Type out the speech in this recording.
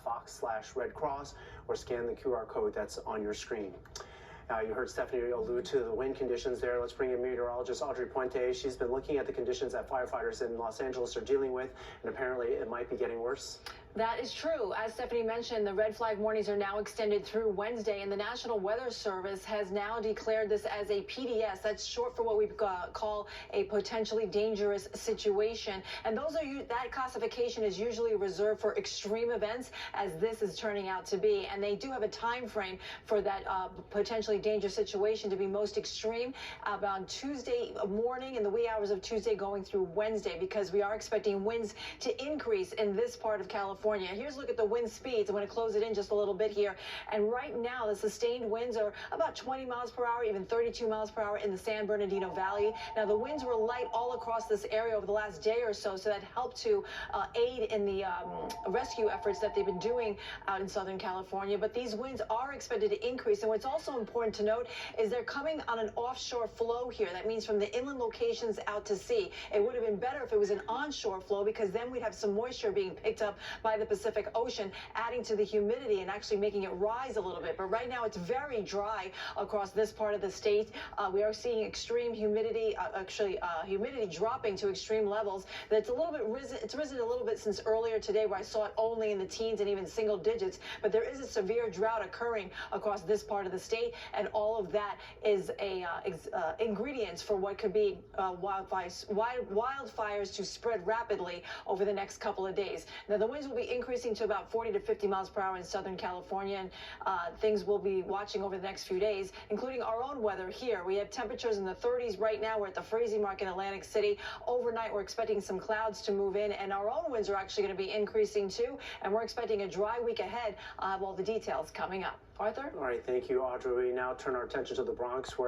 fox/Red Cross or scan the QR code that's on your screen. You heard Stephanie allude to the wind conditions there. Let's bring in meteorologist Audrey Puente. She's been looking at the conditions that firefighters in Los Angeles are dealing with, and apparently it might be getting worse. That is true. As Stephanie mentioned, the red flag warnings are now extended through Wednesday, and the National Weather Service has now declared this as a PDS. That's short for what we call a potentially dangerous situation. And that classification is usually reserved for extreme events, as this is turning out to be. And they do have a time frame for that potentially dangerous situation to be most extreme about Tuesday morning, in the wee hours of Tuesday going through Wednesday, because we are expecting winds to increase in this part of California. Here's a look at the wind speeds. I'm going to close it in just a little bit here. And right now, the sustained winds are about 20 miles per hour, even 32 miles per hour in the San Bernardino Valley. Now, the winds were light all across this area over the last day or so that helped to aid in the rescue efforts that they've been doing out in Southern California. But these winds are expected to increase. And what's also important to note is they're coming on an offshore flow here. That means from the inland locations out to sea. It would have been better if it was an onshore flow, because then we'd have some moisture being picked up by the Pacific Ocean, adding to the humidity and actually making it rise a little bit. But right now it's very dry across this part of the state. We are seeing extreme humidity, humidity dropping to extreme levels. That's a little bit risen. It's risen a little bit since earlier today, where I saw it only in the teens and even single digits. But there is a severe drought occurring across this part of the state, and all of that is ingredients for what could be wildfires to spread rapidly over the next couple of days. Now, the winds will be increasing to about 40 to 50 miles per hour in Southern California, and things we'll be watching over the next few days, including our own weather here. We have temperatures in the 30s right now. We're at the freezing mark in Atlantic City. Overnight, we're expecting some clouds to move in, and our own winds are actually going to be increasing too, and we're expecting a dry week ahead. I'll have all the details coming up. Arthur? All right, thank you, Audrey. We now turn our attention to the Bronx, where